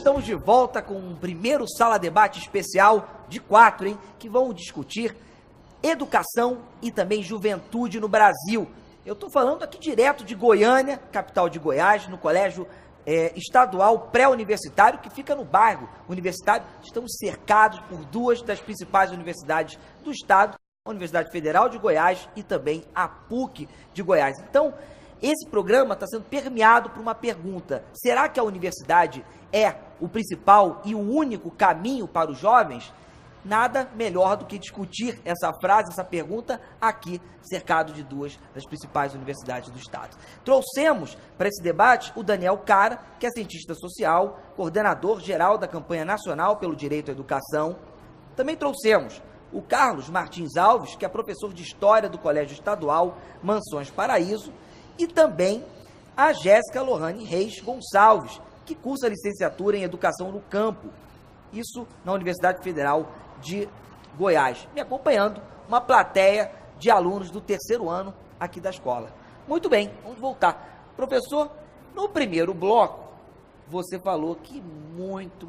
estamos de volta com um primeiro Sala Debate especial de 4, hein? Que vão discutir educação e também juventude no Brasil. Eu estou falando aqui direto de Goiânia, capital de Goiás, no Colégio Estadual Pré-Universitário, que fica no bairro Universitário. Estamos cercados por duas das principais universidades do estado, a Universidade Federal de Goiás e também a PUC de Goiás. Então, esse programa está sendo permeado por uma pergunta: será que a universidade é o principal e o único caminho para os jovens? Nada melhor do que discutir essa frase, essa pergunta, aqui, cercado de duas das principais universidades do estado. Trouxemos para esse debate o Daniel Cara, que é cientista social, coordenador geral da campanha nacional pelo direito à educação. Também trouxemos o Carlos Martins Alves, que é professor de História do Colégio Estadual Mansões Paraíso, e também a Jéssica Lohane Reis Gonçalves, que cursa licenciatura em Educação no Campo, isso na Universidade Federal de Goiás, me acompanhando uma plateia de alunos do terceiro ano aqui da escola. Muito bem, vamos voltar. Professor, no primeiro bloco, você falou que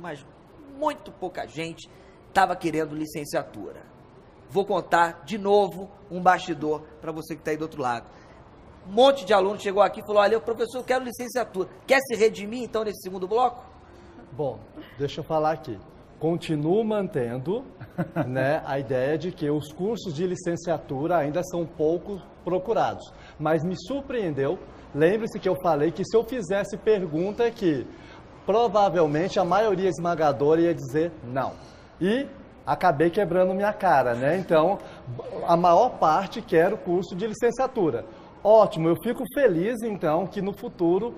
mas muito pouca gente estava querendo licenciatura. Vou contar de novo um bastidor para você que está aí do outro lado. Um monte de aluno chegou aqui e falou: olha, professor, eu quero licenciatura. Quer se redimir, então, nesse segundo bloco? Bom, deixa eu falar aqui. Continuo mantendo, né, a ideia de que os cursos de licenciatura ainda são pouco procurados. Mas me surpreendeu, lembre-se que eu falei que se eu fizesse pergunta aqui, provavelmente a maioria esmagadora ia dizer não. E acabei quebrando minha cara, né? Então, a maior parte quer o curso de licenciatura. Ótimo, eu fico feliz, então, que no futuro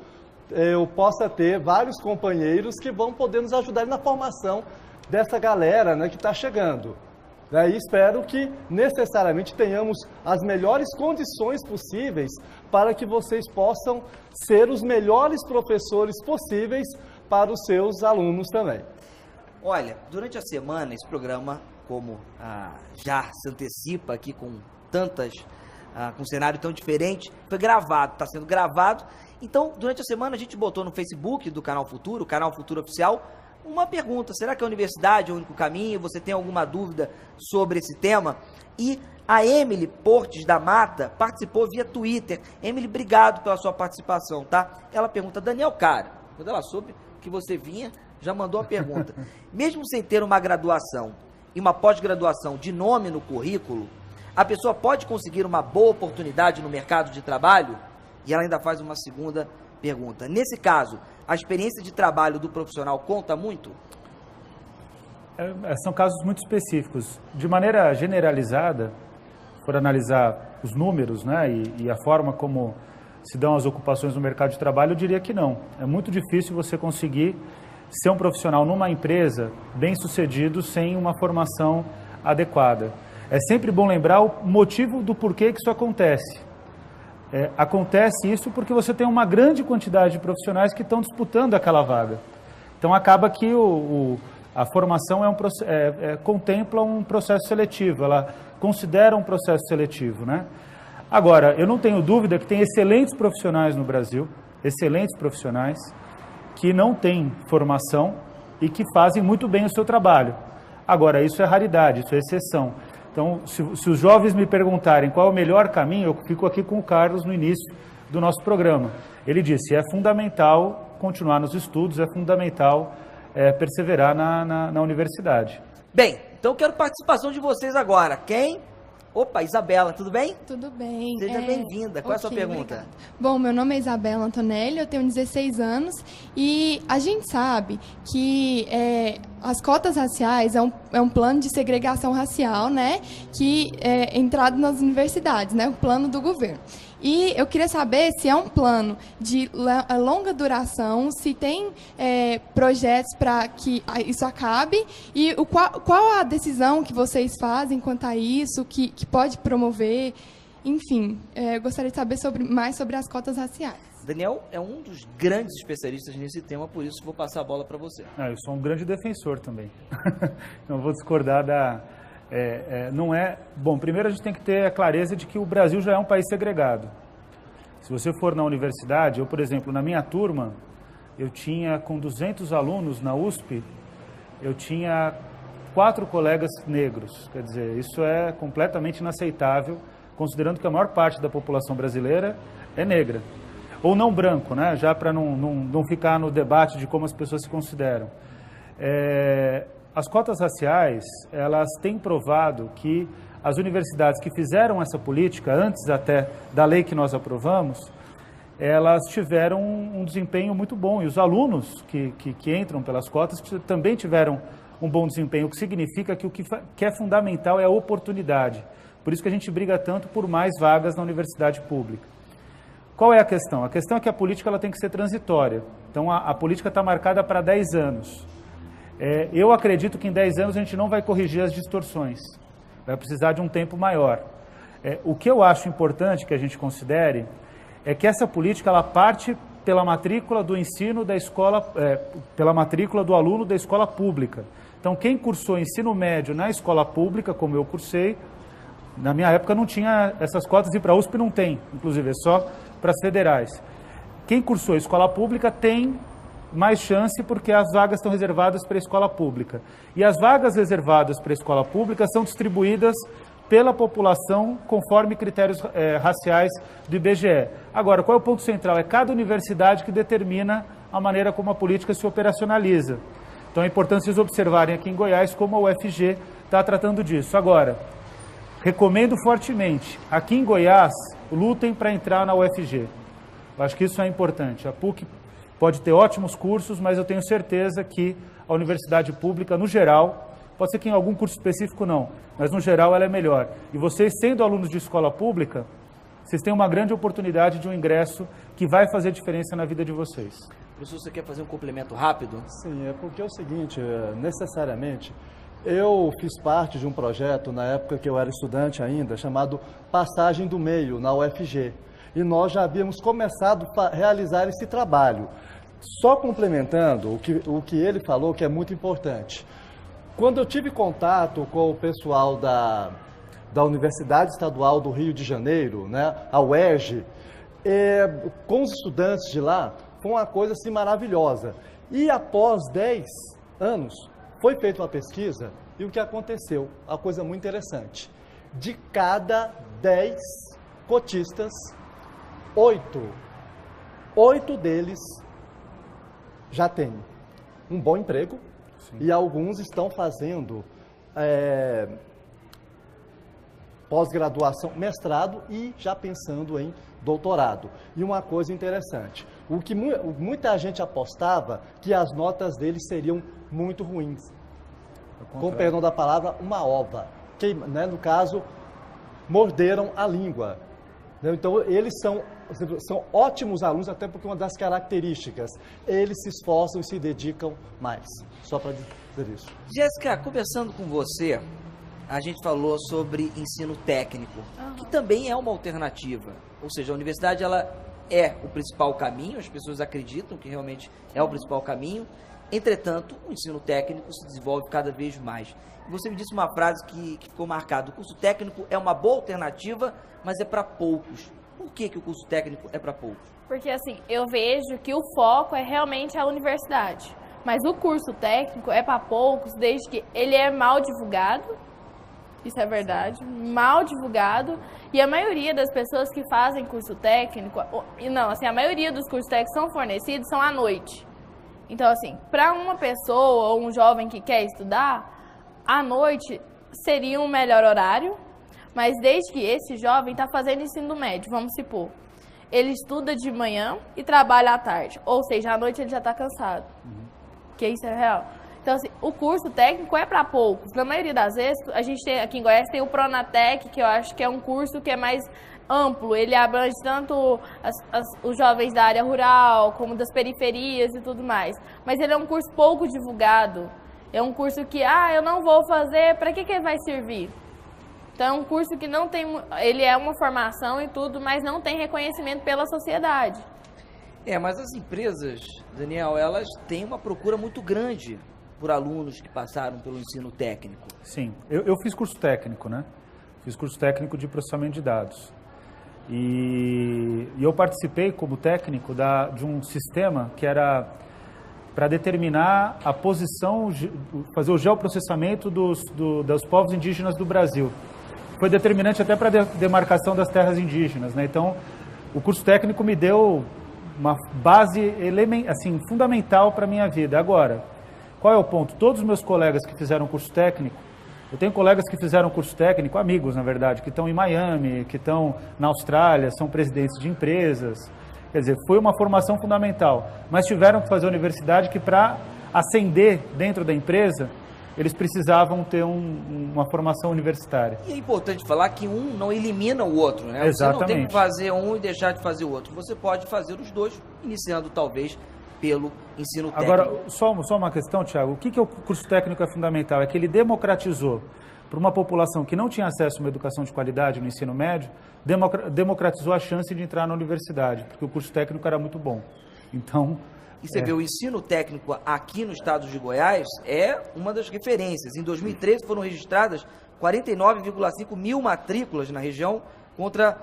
eu possa ter vários companheiros que vão poder nos ajudar na formação dessa galera, né, que está chegando. E espero que necessariamente tenhamos as melhores condições possíveis para que vocês possam ser os melhores professores possíveis para os seus alunos também. Olha, durante a semana, esse programa, como já se antecipa aqui com com um cenário tão diferente, foi gravado, está sendo gravado. Então, durante a semana, a gente botou no Facebook do Canal Futuro, o Canal Futuro Oficial, uma pergunta: será que a universidade é o único caminho? Você tem alguma dúvida sobre esse tema? E a Emily Portes da Mata participou via Twitter. Emily, obrigado pela sua participação, tá? Ela pergunta: Daniel Cara, quando ela soube que você vinha, já mandou a pergunta. Mesmo sem ter uma graduação e uma pós-graduação de nome no currículo, a pessoa pode conseguir uma boa oportunidade no mercado de trabalho? E ela ainda faz uma segunda pergunta: nesse caso, a experiência de trabalho do profissional conta muito? São casos muito específicos. De maneira generalizada, se for analisar os números, né, e a forma como se dão as ocupações no mercado de trabalho, eu diria que não. É muito difícil você conseguir ser um profissional numa empresa bem-sucedido sem uma formação adequada. É sempre bom lembrar o motivo do porquê que isso acontece. Acontece isso porque você tem uma grande quantidade de profissionais que estão disputando aquela vaga. Então, acaba que a formação contempla um processo seletivo, ela considera um processo seletivo, né? Agora, eu não tenho dúvida que tem excelentes profissionais no Brasil, excelentes profissionais, que não têm formação e que fazem muito bem o seu trabalho. Agora, isso é raridade, isso é exceção. Então, se os jovens me perguntarem qual é o melhor caminho, eu fico aqui com o Carlos no início do nosso programa. Ele disse: é fundamental continuar nos estudos, é fundamental perseverar na universidade. Bem, então quero participação de vocês agora. Quem? Opa, Isabela, tudo bem? Tudo bem. Seja bem-vinda. Qual é a sua pergunta? Obrigada. Bom, meu nome é Isabela Antonelli, eu tenho 16 anos e a gente sabe que as cotas raciais é um plano de segregação racial, né, que é entrado nas universidades, né, o plano do governo. E eu queria saber se é um plano de longa duração, se tem projetos para que isso acabe e qual a decisão que vocês fazem quanto a isso, que pode promover, enfim. Eu gostaria de saber mais sobre as cotas raciais. Daniel é um dos grandes especialistas nesse tema, por isso vou passar a bola para você. Eu sou um grande defensor também. Não vou discordar Bom, primeiro a gente tem que ter a clareza de que o Brasil já é um país segregado. Se você for na universidade, eu, por exemplo, na minha turma, eu tinha, com 200 alunos na USP, eu tinha 4 colegas negros. Quer dizer, isso é completamente inaceitável, considerando que a maior parte da população brasileira é negra. Ou não branco, né? Já para não ficar no debate de como as pessoas se consideram. As cotas raciais, elas têm provado que as universidades que fizeram essa política, antes até da lei que nós aprovamos, elas tiveram um desempenho muito bom. E os alunos que entram pelas cotas também tiveram um bom desempenho, o que significa que o que é fundamental é a oportunidade. Por isso que a gente briga tanto por mais vagas na universidade pública. Qual é a questão? A questão é que a política ela tem que ser transitória. Então, a política está marcada para 10 anos. Eu acredito que em 10 anos a gente não vai corrigir as distorções. Vai precisar de um tempo maior. O que eu acho importante que a gente considere é que essa política ela parte pela matrícula do ensino da escola, pela matrícula do aluno da escola pública. Então, quem cursou ensino médio na escola pública, como eu cursei, na minha época não tinha essas cotas e para a USP não tem, inclusive, é só para as federais. Quem cursou escola pública tem mais chance porque as vagas estão reservadas para a escola pública. E as vagas reservadas para a escola pública são distribuídas pela população conforme critérios raciais do IBGE. Agora, qual é o ponto central? É cada universidade que determina a maneira como a política se operacionaliza. Então é importante vocês observarem aqui em Goiás como a UFG está tratando disso. Agora, recomendo fortemente, aqui em Goiás, lutem para entrar na UFG. Eu acho que isso é importante. A PUC pode ter ótimos cursos, mas eu tenho certeza que a universidade pública, no geral, pode ser que em algum curso específico não, mas no geral ela é melhor. E vocês, sendo alunos de escola pública, vocês têm uma grande oportunidade de um ingresso que vai fazer diferença na vida de vocês. Professor, você quer fazer um complemento rápido? Sim, é porque é o seguinte, necessariamente, eu fiz parte de um projeto, na época que eu era estudante ainda, chamado Passagem do Meio, na UFG. E nós já havíamos começado a realizar esse trabalho. Só complementando o que ele falou, que é muito importante. Quando eu tive contato com o pessoal da Universidade Estadual do Rio de Janeiro, né, a UERJ, com os estudantes de lá, foi uma coisa assim maravilhosa. E após 10 anos, foi feita uma pesquisa e o que aconteceu? Uma coisa muito interessante. De cada 10 cotistas, 8 deles já têm um bom emprego. Sim. E alguns estão fazendo pós-graduação, mestrado e já pensando em doutorado. E uma coisa interessante, o que muita gente apostava que as notas deles seriam muito ruins. Com perdão da palavra, uma ova. Que, né, no caso, morderam a língua. Então, eles são ótimos alunos, até porque uma das características, eles se esforçam e se dedicam mais. Só para dizer isso. Jéssica, conversando com você, a gente falou sobre ensino técnico, que também é uma alternativa. Ou seja, a universidade ela é o principal caminho, as pessoas acreditam que realmente é o principal caminho. Entretanto, o ensino técnico se desenvolve cada vez mais. E você me disse uma frase que ficou marcada: o curso técnico é uma boa alternativa, mas é para poucos. Por que o curso técnico é para poucos? Porque assim, eu vejo que o foco é realmente a universidade. Mas o curso técnico é para poucos, desde que ele é mal divulgado. Isso é verdade, mal divulgado. E a maioria das pessoas que fazem curso técnico, a maioria dos cursos técnicos são fornecidos à noite. Então, assim, para uma pessoa ou um jovem que quer estudar, à noite seria um melhor horário, mas desde que esse jovem está fazendo ensino médio, vamos supor, ele estuda de manhã e trabalha à tarde, ou seja, à noite ele já está cansado, porque isso é real. Então, assim, o curso técnico é para poucos. Na maioria das vezes, a gente tem, aqui em Goiás tem o Pronatec, que eu acho que é um curso que é mais amplo. Ele abrange tanto os jovens da área rural, como das periferias e tudo mais. Mas ele é um curso pouco divulgado. É um curso que, eu não vou fazer, para que ele vai servir? Então, é um curso que não tem... Ele é uma formação e tudo, mas não tem reconhecimento pela sociedade. Mas as empresas, Daniel, elas têm uma procura muito grande por alunos que passaram pelo ensino técnico. Sim, eu fiz curso técnico, né? Fiz curso técnico de processamento de dados. E eu participei como técnico de um sistema que era para determinar a posição, fazer o geoprocessamento dos povos indígenas do Brasil. Foi determinante até para a demarcação das terras indígenas, né? Então, o curso técnico me deu uma base assim, fundamental para a minha vida. Agora, qual é o ponto? Todos os meus colegas que fizeram curso técnico, eu tenho colegas que fizeram curso técnico, amigos, na verdade, que estão em Miami, que estão na Austrália, são presidentes de empresas. Quer dizer, foi uma formação fundamental, mas tiveram que fazer a universidade que, para ascender dentro da empresa, eles precisavam ter uma formação universitária. E é importante falar que um não elimina o outro, né? Exatamente. Você não tem que fazer um e deixar de fazer o outro. Você pode fazer os dois, iniciando talvez pelo ensino técnico. Agora, só uma questão, Thiago. O que o curso técnico é fundamental? É que ele democratizou para uma população que não tinha acesso a uma educação de qualidade no ensino médio, democratizou a chance de entrar na universidade, porque o curso técnico era muito bom. Então... E você vê, o ensino técnico aqui no estado de Goiás é uma das referências. Em 2013 foram registradas 49,5 mil matrículas na região contra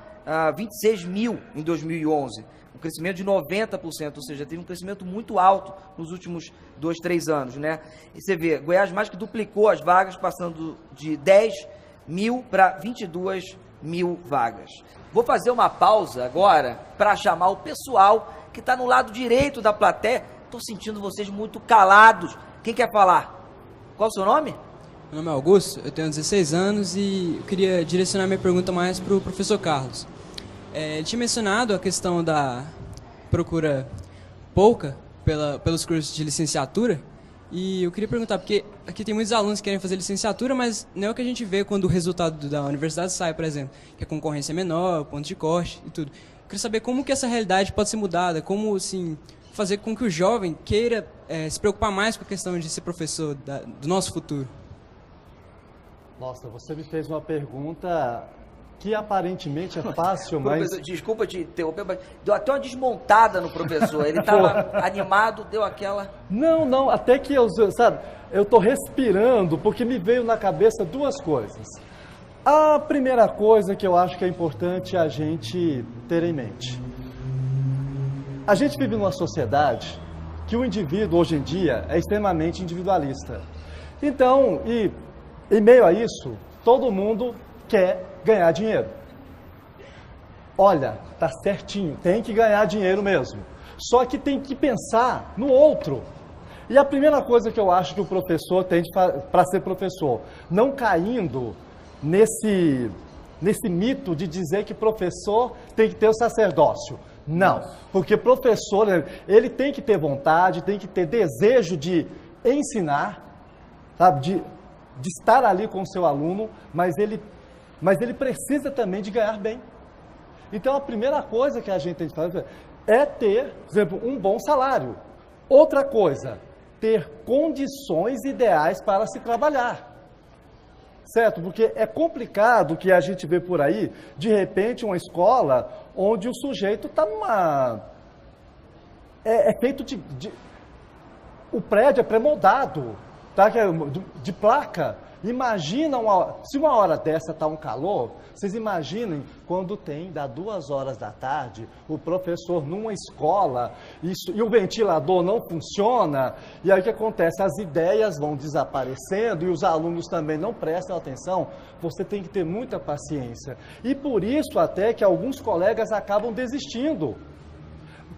26 mil em 2011. Um crescimento de 90%, ou seja, teve um crescimento muito alto nos últimos 2, 3 anos, né? E você vê, Goiás mais que duplicou as vagas, passando de 10 mil para 22 mil vagas. Vou fazer uma pausa agora para chamar o pessoal que está no lado direito da plateia. Estou sentindo vocês muito calados. Quem quer falar? Qual o seu nome? Meu nome é Augusto, eu tenho 16 anos e eu queria direcionar minha pergunta mais para o professor Carlos. Ele tinha mencionado a questão da procura pouca pelos cursos de licenciatura, e eu queria perguntar, porque aqui tem muitos alunos que querem fazer licenciatura, mas não é o que a gente vê quando o resultado da universidade sai, por exemplo, que a concorrência é menor, ponto de corte e tudo. Eu queria saber como que essa realidade pode ser mudada, como, assim, fazer com que o jovem queira se preocupar mais com a questão de ser professor do nosso futuro. Nossa, você me fez uma pergunta que aparentemente é fácil, mas... Desculpa te interromper, mas deu até uma desmontada no professor. Ele estava animado, deu aquela... Não, até que eu estou respirando, porque me veio na cabeça duas coisas. A primeira coisa que eu acho que é importante a gente ter em mente. A gente vive numa sociedade que o indivíduo, hoje em dia, é extremamente individualista. Então, em meio a isso, todo mundo quer ganhar dinheiro. Olha, tá certinho, tem que ganhar dinheiro mesmo. Só que tem que pensar no outro. E a primeira coisa que eu acho que o professor tem para ser professor, não caindo nesse mito de dizer que professor tem que ter o sacerdócio. Não, porque professor, ele tem que ter vontade, tem que ter desejo de ensinar, sabe, de estar ali com o seu aluno, mas ele precisa também de ganhar bem. Então, a primeira coisa que a gente tem que fazer é ter, por exemplo, um bom salário. Outra coisa, ter condições ideais para se trabalhar. Certo? Porque é complicado que a gente vê por aí, de repente, uma escola onde o sujeito está numa... É feito o prédio é pré-moldado, tá? De placa. Imagina, se uma hora dessa está um calor, vocês imaginem quando dá 2 horas da tarde, o professor numa escola, e o ventilador não funciona, e aí o que acontece? As ideias vão desaparecendo e os alunos também não prestam atenção. Você tem que ter muita paciência. E por isso até que alguns colegas acabam desistindo.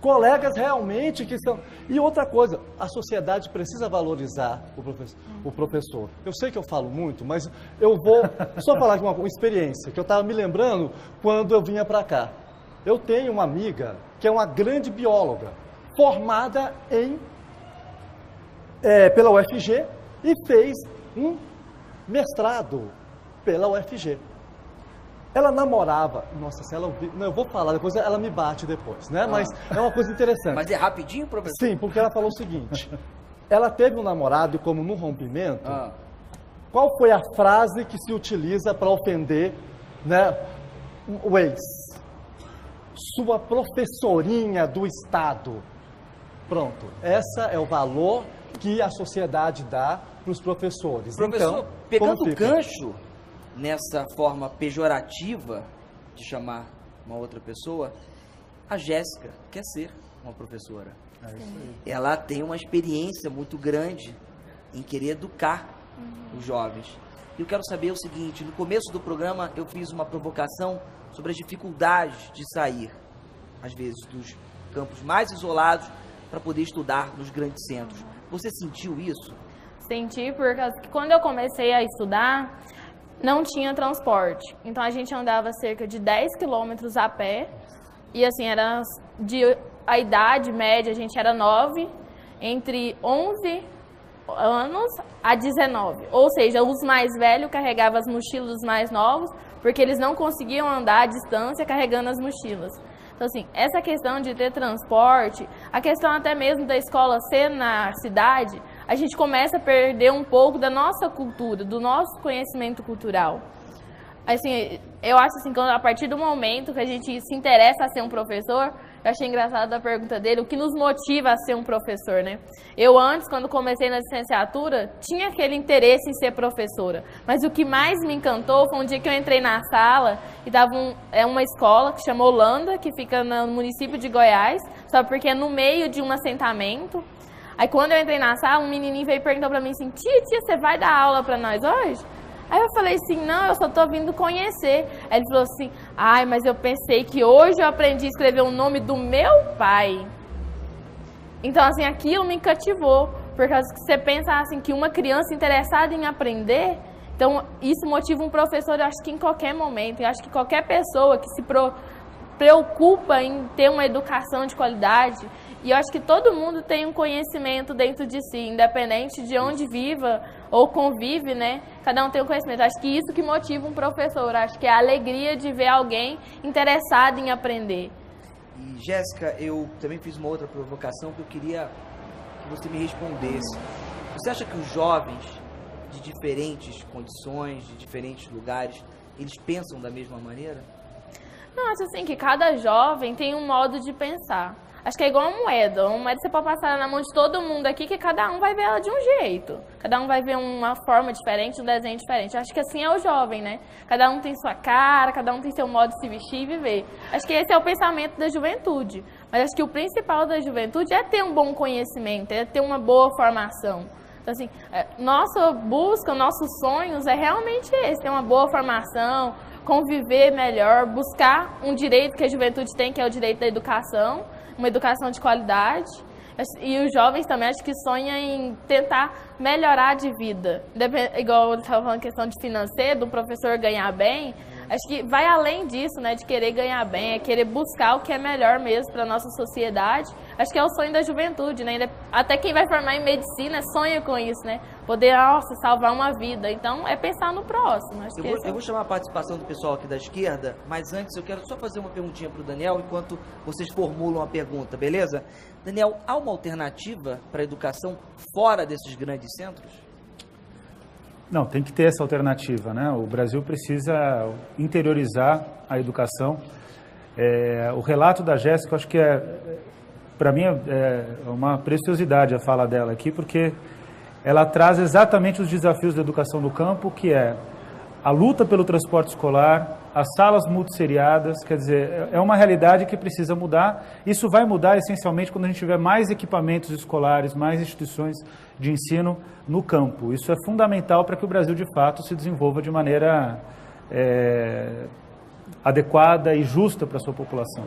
Colegas realmente que são... E outra coisa, a sociedade precisa valorizar o professor. Eu sei que eu falo muito, mas eu vou só falar aqui uma experiência, que eu estava me lembrando quando eu vinha para cá. Eu tenho uma amiga que é uma grande bióloga, formada pela UFG e fez um mestrado pela UFG. Ela namorava, nossa, se ela ouvir, não, eu vou falar, depois ela me bate depois, né? Mas é uma coisa interessante. Mas é rapidinho, professor? Sim, porque ela falou o seguinte, ela teve um namorado e como no rompimento, qual foi a frase que se utiliza para ofender, né, o ex? Sua professorinha do Estado. Pronto, essa é o valor que a sociedade dá para os professores. Professor, então, pegando o gancho nessa forma pejorativa de chamar uma outra pessoa, a Jéssica quer ser uma professora. ela tem uma experiência muito grande em querer educar os jovens. E eu quero saber o seguinte, no começo do programa eu fiz uma provocação sobre as dificuldades de sair, às vezes, dos campos mais isolados para poder estudar nos grandes centros. Você sentiu isso? Senti, porque quando eu comecei a estudar, não tinha transporte. Então a gente andava cerca de 10 quilômetros a pé. E assim, a idade média, a gente era 9, entre 11 anos a 19. Ou seja, os mais velhos carregavam as mochilas dos mais novos, porque eles não conseguiam andar à distância carregando as mochilas. Então, assim, essa questão de ter transporte, a questão até mesmo da escola ser na cidade, a gente começa a perder um pouco da nossa cultura, do nosso conhecimento cultural. Assim, eu acho assim, que a partir do momento que a gente se interessa a ser um professor, eu achei engraçado a pergunta dele, o que nos motiva a ser um professor, né? Eu antes, quando comecei na licenciatura, tinha aquele interesse em ser professora, mas o que mais me encantou foi um dia que eu entrei na sala e dava uma escola que chama Holanda, que fica no município de Goiás, só porque é no meio de um assentamento. Aí quando eu entrei na sala, um menininho veio e perguntou pra mim assim, tia, você vai dar aula pra nós hoje? Aí eu falei assim, não, eu só tô vindo conhecer. Aí ele falou assim, ai, mas eu pensei que hoje eu aprendi a escrever o nome do meu pai. Então, assim, aquilo me cativou, porque você pensa assim, que uma criança interessada em aprender, então isso motiva um professor, eu acho que em qualquer momento, eu acho que qualquer pessoa que se preocupa em ter uma educação de qualidade, e eu acho que todo mundo tem um conhecimento dentro de si, independente de onde viva ou convive, né? Cada um tem um conhecimento. Eu acho que isso que motiva um professor, eu acho que é a alegria de ver alguém interessado em aprender. E, Jéssica, eu também fiz uma outra provocação que eu queria que você me respondesse. Você acha que os jovens de diferentes condições, de diferentes lugares, eles pensam da mesma maneira? Não, acho assim que cada jovem tem um modo de pensar. Acho que é igual uma moeda. Uma moeda você pode passar na mão de todo mundo aqui, que cada um vai ver ela de um jeito. Cada um vai ver uma forma diferente, um desenho diferente. Acho que assim é o jovem, né? Cada um tem sua cara, cada um tem seu modo de se vestir e viver. Acho que esse é o pensamento da juventude. Mas acho que o principal da juventude é ter um bom conhecimento, é ter uma boa formação. Então, assim, nossa busca, nossos sonhos é realmente esse, ter uma boa formação, conviver melhor, buscar um direito que a juventude tem, que é o direito da educação, uma educação de qualidade. E os jovens também acho que sonham em tentar melhorar de vida. Igual eu estava falando, questão de financeiro, do professor ganhar bem, acho que vai além disso, né, de querer ganhar bem, é querer buscar o que é melhor mesmo para a nossa sociedade. Acho que é o sonho da juventude, né? Até quem vai formar em medicina sonha com isso, né? Poder, nossa, salvar uma vida. Então, é pensar no próximo. Acho que eu vou chamar a participação do pessoal aqui da esquerda, mas antes eu quero só fazer uma perguntinha para o Daniel, enquanto vocês formulam a pergunta, beleza? Daniel, há uma alternativa para a educação fora desses grandes centros? Não, tem que ter essa alternativa, né? O Brasil precisa interiorizar a educação. O relato da Jéssica, eu acho que para mim é uma preciosidade a fala dela aqui, porque ela traz exatamente os desafios da educação do campo, que é a luta pelo transporte escolar, as salas multisseriadas, quer dizer, é uma realidade que precisa mudar. Isso vai mudar essencialmente quando a gente tiver mais equipamentos escolares, mais instituições de ensino no campo. Isso é fundamental para que o Brasil, de fato, se desenvolva de maneira adequada e justa para a sua população.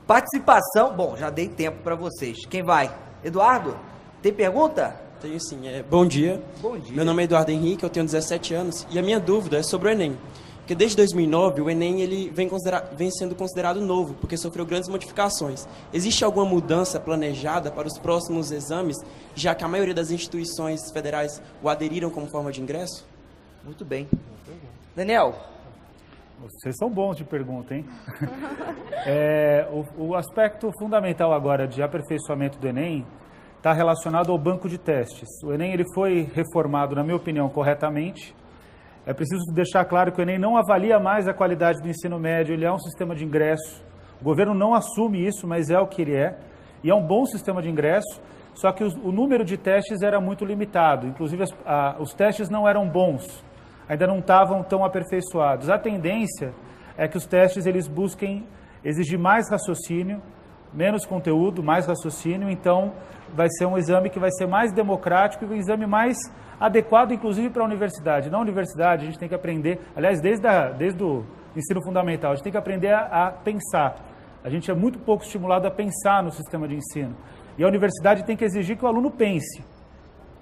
Participação, bom, já dei tempo para vocês. Quem vai? Eduardo, tem pergunta? Tenho sim. Bom dia. Bom dia. Meu nome é Eduardo Henrique, eu tenho 17 anos e a minha dúvida é sobre o Enem. Porque desde 2009 o Enem ele vem sendo considerado novo, porque sofreu grandes modificações. Existe alguma mudança planejada para os próximos exames, já que a maioria das instituições federais o aderiram como forma de ingresso? Muito bem. Daniel. Vocês são bons de pergunta, hein? O aspecto fundamental agora de aperfeiçoamento do Enem está relacionado ao banco de testes. O Enem ele foi reformado, na minha opinião, corretamente. É preciso deixar claro que o Enem não avalia mais a qualidade do ensino médio, ele é um sistema de ingresso. O governo não assume isso, mas é o que ele é. E é um bom sistema de ingresso, só que o número de testes era muito limitado. Inclusive, os testes não eram bons, ainda não estavam tão aperfeiçoados. A tendência é que os testes eles busquem exigir mais raciocínio, menos conteúdo, mais raciocínio, então vai ser um exame que vai ser mais democrático e um exame mais adequado, inclusive, para a universidade. Na universidade, a gente tem que aprender, aliás, desde o ensino fundamental, a gente tem que aprender a pensar. A gente é muito pouco estimulado a pensar no sistema de ensino. E a universidade tem que exigir que o aluno pense,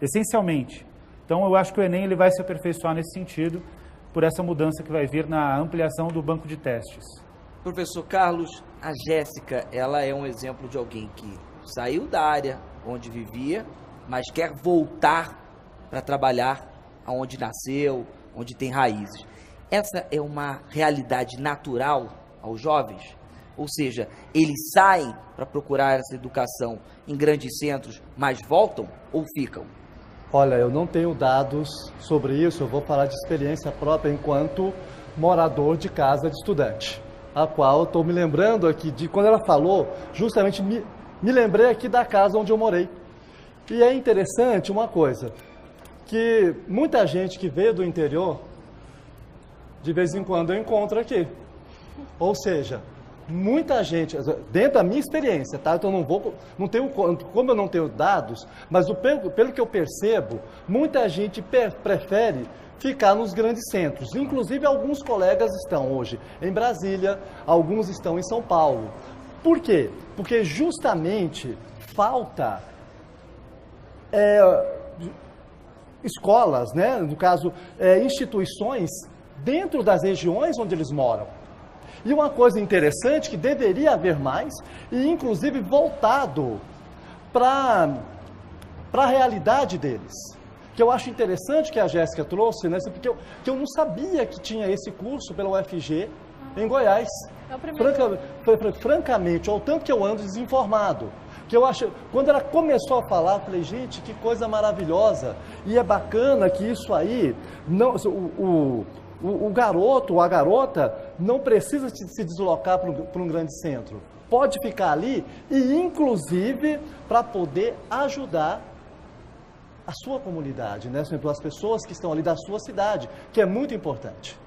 essencialmente. Então, eu acho que o Enem ele vai se aperfeiçoar nesse sentido, por essa mudança que vai vir na ampliação do banco de testes. Professor Carlos, a Jéssica, ela é um exemplo de alguém que saiu da área onde vivia, mas quer voltar para trabalhar onde nasceu, onde tem raízes. Essa é uma realidade natural aos jovens? Ou seja, eles saem para procurar essa educação em grandes centros, mas voltam ou ficam? Olha, eu não tenho dados sobre isso, eu vou falar de experiência própria enquanto morador de casa de estudante, a qual eu estou me lembrando aqui de quando ela falou, justamente me lembrei aqui da casa onde eu morei. E é interessante uma coisa, que muita gente que veio do interior, de vez em quando eu encontro aqui. Ou seja, muita gente, dentro da minha experiência, tá? Então não tenho, como eu não tenho dados, mas pelo que eu percebo, muita gente prefere ficar nos grandes centros. Inclusive, alguns colegas estão hoje em Brasília, alguns estão em São Paulo. Por quê? Porque justamente falta escolas, né? No caso, instituições dentro das regiões onde eles moram. E uma coisa interessante que deveria haver mais, e inclusive voltado para a realidade deles. Que eu acho interessante que a Jéssica trouxe, né? Porque eu não sabia que tinha esse curso pela UFG em Goiás. É o primeiro. Francamente, ao tanto que eu ando desinformado. Que eu acho, quando ela começou a falar, eu falei, gente, que coisa maravilhosa. E é bacana que isso aí, não, o garoto ou a garota não precisa se deslocar para um grande centro. Pode ficar ali e, inclusive, para poder ajudar a sua comunidade, né? As pessoas que estão ali da sua cidade, que é muito importante.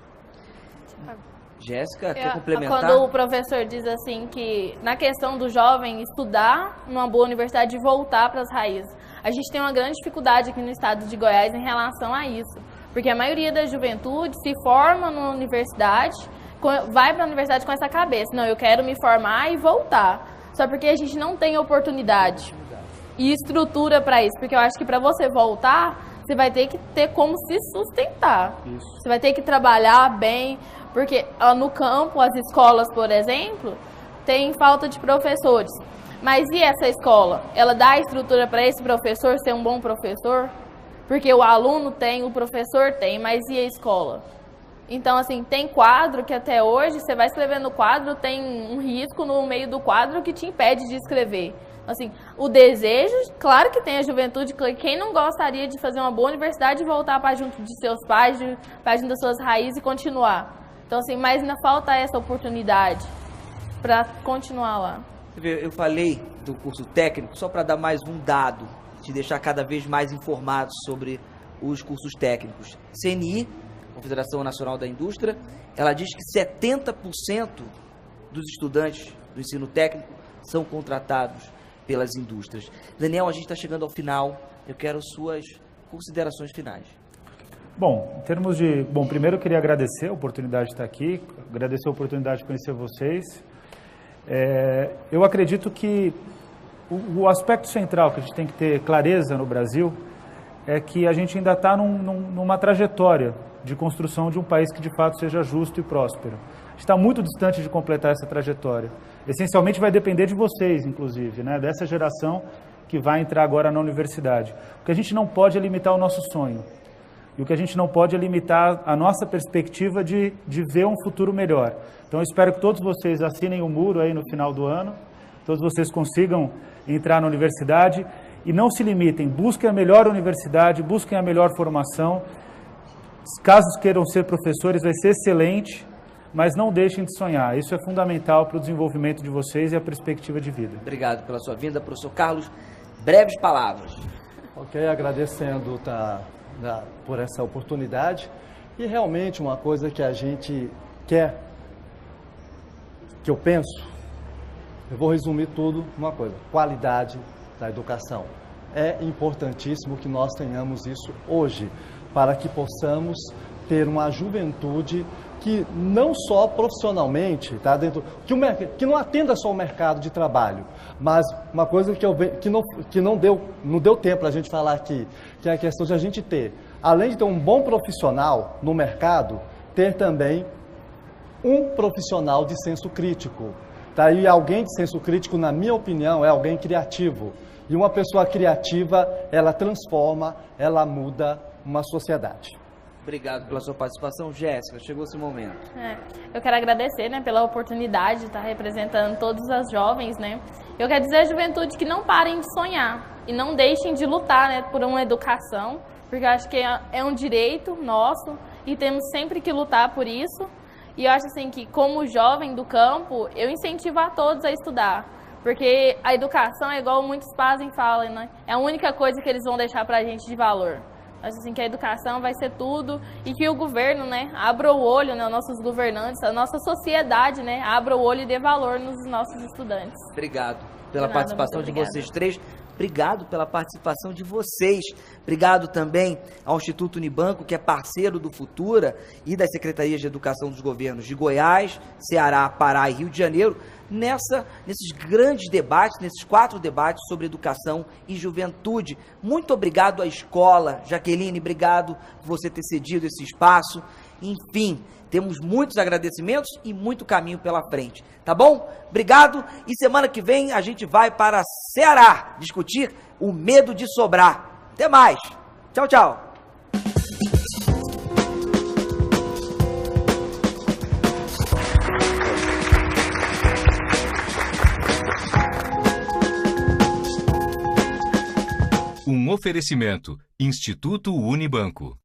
Jéssica, quer complementar? Quando o professor diz assim que na questão do jovem estudar numa boa universidade e voltar para as raízes, a gente tem uma grande dificuldade aqui no estado de Goiás em relação a isso. Porque a maioria da juventude se forma numa universidade, vai para a universidade com essa cabeça. Não, eu quero me formar e voltar. Só porque a gente não tem oportunidade e estrutura para isso. Porque eu acho que para você voltar, você vai ter que ter como se sustentar. Isso. Você vai ter que trabalhar bem. Porque no campo, as escolas, por exemplo, tem falta de professores. Mas e essa escola? Ela dá a estrutura para esse professor ser um bom professor? Porque o aluno tem, o professor tem, mas e a escola? Então, assim, tem quadro que até hoje, você vai escrever no quadro, tem um risco no meio do quadro que te impede de escrever. Assim, o desejo, claro que tem a juventude, quem não gostaria de fazer uma boa universidade e voltar para junto de seus pais, para junto das suas raízes e continuar. Então, assim, mas ainda falta essa oportunidade para continuar lá. Eu falei do curso técnico só para dar mais um dado, te deixar cada vez mais informados sobre os cursos técnicos. CNI, Confederação Nacional da Indústria, ela diz que 70% dos estudantes do ensino técnico são contratados pelas indústrias. Daniel, a gente está chegando ao final, eu quero suas considerações finais. Bom, em termos de... Bom, primeiro eu queria agradecer a oportunidade de estar aqui, agradecer a oportunidade de conhecer vocês. Eu acredito que o aspecto central que a gente tem que ter clareza no Brasil é que a gente ainda está numa trajetória de construção de um país que de fato seja justo e próspero. A gente está muito distante de completar essa trajetória. Essencialmente vai depender de vocês, inclusive, né? Dessa geração que vai entrar agora na universidade. O que a gente não pode é limitar o nosso sonho. E o que a gente não pode é limitar a nossa perspectiva de ver um futuro melhor. Então eu espero que todos vocês assinem o muro aí no final do ano, todos vocês consigam entrar na universidade e não se limitem, busquem a melhor universidade, busquem a melhor formação. Caso queiram ser professores, vai ser excelente, mas não deixem de sonhar. Isso é fundamental para o desenvolvimento de vocês e a perspectiva de vida. Obrigado pela sua vinda, professor Carlos. Breves palavras. Ok, agradecendo por essa oportunidade. E realmente uma coisa que a gente quer, que eu penso, Eu vou resumir tudo numa coisa: qualidade da educação. É importantíssimo que nós tenhamos isso hoje, para que possamos ter uma juventude que não só profissionalmente, tá, que não atenda só o mercado de trabalho, mas uma coisa que não deu tempo para a gente falar aqui, que é a questão de a gente ter, além de ter um bom profissional no mercado, ter também um profissional de senso crítico. Tá? E alguém de senso crítico, na minha opinião, é alguém criativo. E uma pessoa criativa, ela transforma, ela muda uma sociedade. Obrigado pela sua participação. Jéssica, chegou esse momento. Eu quero agradecer, né, pela oportunidade de estar representando todas as jovens, né. Eu quero dizer à juventude que não parem de sonhar e não deixem de lutar, né, por uma educação, porque eu acho que é um direito nosso e temos sempre que lutar por isso. E eu acho assim que, como jovem do campo, eu incentivo a todos a estudar, porque a educação é igual muitos fazem e falam, né, é a única coisa que eles vão deixar pra gente de valor. Acho assim que a educação vai ser tudo e que o governo, né, abra o olho, né, os nossos governantes, a nossa sociedade, né, abra o olho e dê valor nos nossos estudantes. Obrigado pela nada, participação de obrigada. vocês três. Obrigado pela participação de vocês. Obrigado também ao Instituto Unibanco, que é parceiro do Futura e das Secretarias de Educação dos Governos de Goiás, Ceará, Pará e Rio de Janeiro, nesses grandes debates, nesses 4 debates sobre educação e juventude. Muito obrigado à escola. Jaqueline, obrigado por você ter cedido esse espaço. Enfim, temos muitos agradecimentos e muito caminho pela frente, tá bom? Obrigado, e semana que vem a gente vai para Ceará discutir o medo de sobrar. Até mais. Tchau, tchau. Um oferecimento: Instituto Unibanco.